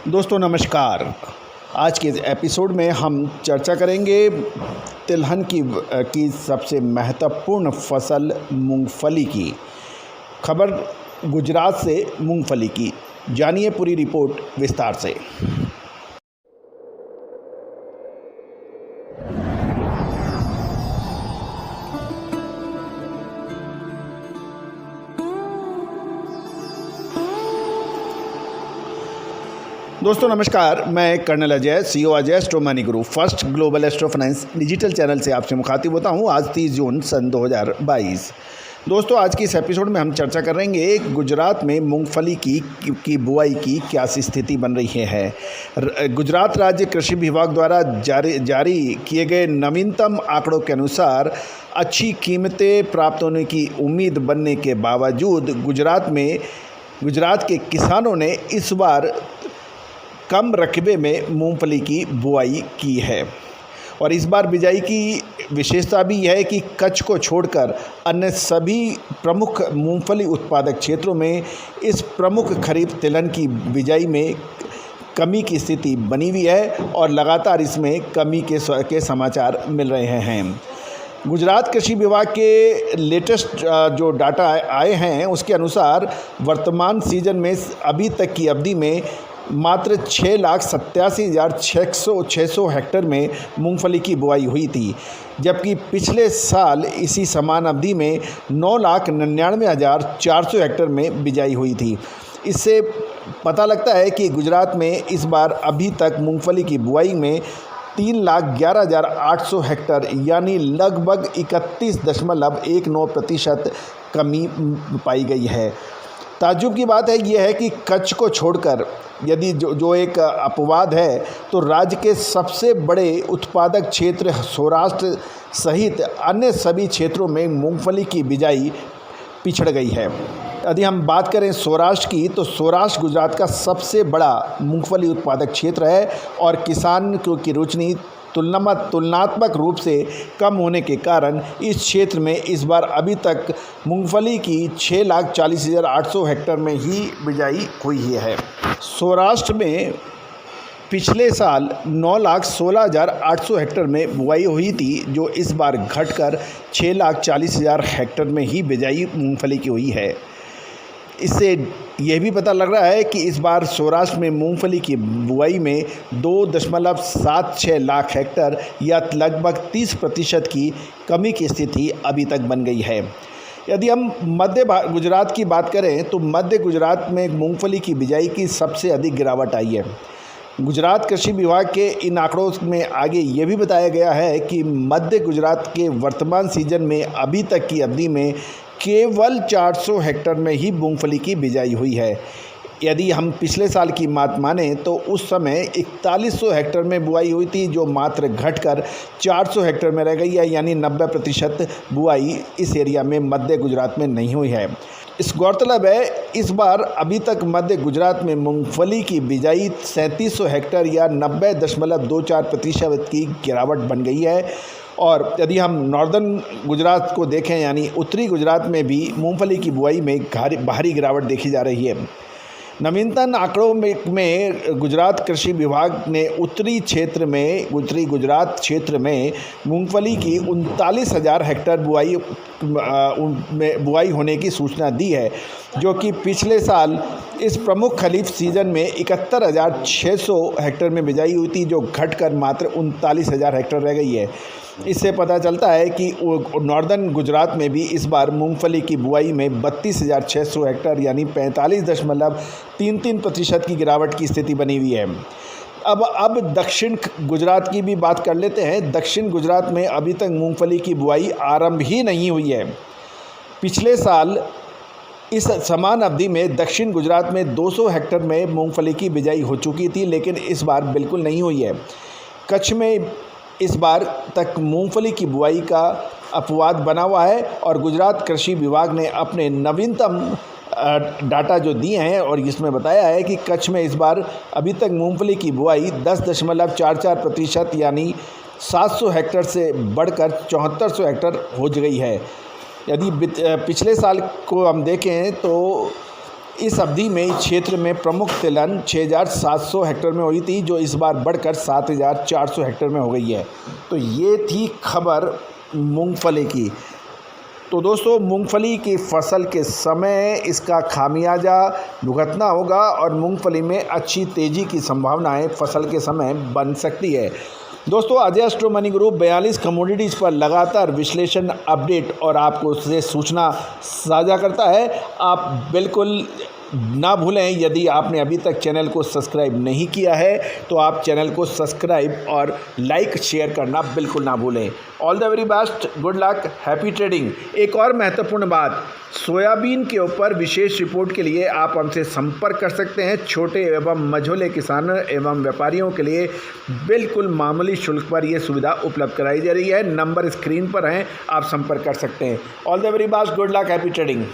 दोस्तों नमस्कार। आज के एपिसोड में हम चर्चा करेंगे तिलहन की सबसे महत्वपूर्ण फसल मूंगफली की। खबर गुजरात से मूंगफली की, जानिए पूरी रिपोर्ट विस्तार से। दोस्तों नमस्कार, मैं colonel Ajay, CEO Ajay astro money guru, first global astro finance digital channel से आपसे मुखातिब होता हूं। आज 30 जून सन 2022। दोस्तों आज की इस एपिसोड में हम चर्चा करेंगे गुजरात में मूंगफली की बुआई की क्या स्थिति बन रही है। गुजरात राज्य कृषि विभाग द्वारा जारी किए गए नवीनतम आंकड़ों के अनुसार अच्छी कीमतें प्राप्त होने की उम्मीद बनने के बावजूद गुजरात के किसानों ने इस बार कम रकबे में मूंगफली की बुआई की है। और इस बार बिजाई की विशेषता भी है कि कच्छ को छोड़कर अन्य सभी प्रमुख मूंगफली उत्पादक क्षेत्रों में इस प्रमुख खरीफ तिलहन की बिजाई में कमी की स्थिति बनी हुई है और लगातार इसमें कमी के समाचार मिल रहे हैं। गुजरात कृषि विभाग के लेटेस्ट जो डाटा आए हैं उसके अनुसार वर्तमान सीजन में अभी तक की अवधि में मात्र 6,87,600 हेक्टेयर में मूंगफली की बुआई हुई थी, जबकि पिछले साल इसी समान अवधि में 9,99,400 हेक्टेयर में बिजाई हुई थी। इससे पता लगता है कि गुजरात में इस बार अभी तक मूंगफली की बुआई में 3,11,800 हेक्टेयर यानी लगभग 31.19% कमी पाई गई है। ताज्जुब की बात है यह है कि कच्छ को छोड़कर यदि जो एक अपवाद है तो राज्य के सबसे बड़े उत्पादक क्षेत्र सौराष्ट्र सहित अन्य सभी क्षेत्रों में मूंगफली की बिजाई पिछड़ गई है। यदि हम बात करें सौराष्ट्र की तो सौराष्ट्र गुजरात का सबसे बड़ा मूंगफली उत्पादक क्षेत्र है और किसान की रुचि तुलनात्मक रूप से कम होने के कारण इस क्षेत्र में इस बार अभी तक मूंगफली की 6,40,800 हेक्टेयर में ही बिजाई हुई है। सौराष्ट्र में पिछले साल 9,16,800 हेक्टेयर में बुआई हुई थी, जो इस बार घटकर 6,40,000 हेक्टेयर में ही बिजाई मूंगफली की हुई है। इससे यह भी पता लग रहा है कि इस बार सौराष्ट्र में मूंगफली की बुआई में 2.76 लाख हेक्टेयर या लगभग 30% की कमी की स्थिति अभी तक बन गई है। यदि हम मध्य गुजरात की बात करें तो मध्य गुजरात में मूंगफली की बिजाई की सबसे अधिक गिरावट आई है। गुजरात कृषि विभाग के इन आंकड़ों में आगे ये भी बताया गया है कि मध्य गुजरात के वर्तमान सीजन में अभी तक की अवधि में केवल 400 हेक्टेयर में ही मूंगफली की बिजाई हुई है। यदि हम पिछले साल की बात माने तो उस समय 4100 हेक्टेयर में बुआई हुई थी, जो मात्र घटकर 400 हेक्टेयर में रह गई है, यानी 90% बुआई इस एरिया में मध्य गुजरात में नहीं हुई है। इस गौरतलब है इस बार अभी तक मध्य गुजरात में मूंगफली की बिजाई 3700 हेक्टेयर या 90.24% की गिरावट बन गई है। और यदि हम नॉर्दर्न गुजरात को देखें यानी उत्तरी गुजरात में भी मूंगफली की बुआई में भारी गिरावट देखी जा रही है। नवीनतम आंकड़ों में गुजरात कृषि विभाग ने उत्तरी गुजरात क्षेत्र में मूंगफली की 39,000 हेक्टेयर बुआई होने की सूचना दी है, जो कि पिछले साल इस प्रमुख खरीफ सीजन में 71,600 हेक्टेयर में बिजाई हुई थी, जो घटकर मात्र 39,000 हेक्टेयर रह गई है। इससे पता चलता है कि नॉर्दर्न गुजरात में भी इस बार मूंगफली की बुआई में 32,600 हेक्टेयर यानी 45.33% की गिरावट की स्थिति बनी हुई है। अब दक्षिण गुजरात की भी बात कर लेते हैं। दक्षिण गुजरात में अभी तक मूंगफली की बुआई आरंभ ही नहीं हुई है। पिछले साल इस समान अवधि में दक्षिण गुजरात में 200 हेक्टेयर में मूंगफली की बिजाई हो चुकी थी, लेकिन इस बार बिल्कुल नहीं हुई है। कच्छ में इस बार तक मूंगफली की बुआई का अपवाद बना हुआ है और गुजरात कृषि विभाग ने अपने नवीनतम डाटा जो दिए हैं और इसमें बताया है कि कच्छ में इस बार अभी तक मूंगफली की बुआई 10.44% यानी 700 हेक्टेयर से बढ़कर 7400 हेक्टेयर हो गई है। यदि पिछले साल को हम देखें तो इस अवधि में इस क्षेत्र में प्रमुख तिलहन 6,700 हेक्टेयर में हुई थी, जो इस बार बढ़कर 7,400 हेक्टेयर में हो गई है। तो ये थी खबर मूंगफली की। तो दोस्तों, मूंगफली की फसल के समय इसका खामियाजा भुगतना होगा और मूंगफली में अच्छी तेज़ी की संभावनाएं फसल के समय बन सकती है। दोस्तों, Ajay astro money group 42 commodities पर लगातार विश्लेषण, अपडेट और आपको उससे सूचना साझा करता है। आप बिल्कुल ना भूलें, यदि आपने अभी तक चैनल को सब्सक्राइब नहीं किया है तो आप चैनल को सब्सक्राइब और लाइक शेयर करना बिल्कुल ना भूलें। All the very best, good luck, happy trading. एक और महत्वपूर्ण बात, सोयाबीन के ऊपर विशेष रिपोर्ट के लिए आप हमसे संपर्क कर सकते हैं। छोटे एवं मझोले किसानों एवं व्यापारियों के लिए बिल्कुल मामूली शुल्क पर यह सुविधा उपलब्ध कराई जा रही है। नंबर स्क्रीन पर हैं, आप संपर्क कर सकते हैं। All the very best, good luck, happy trading.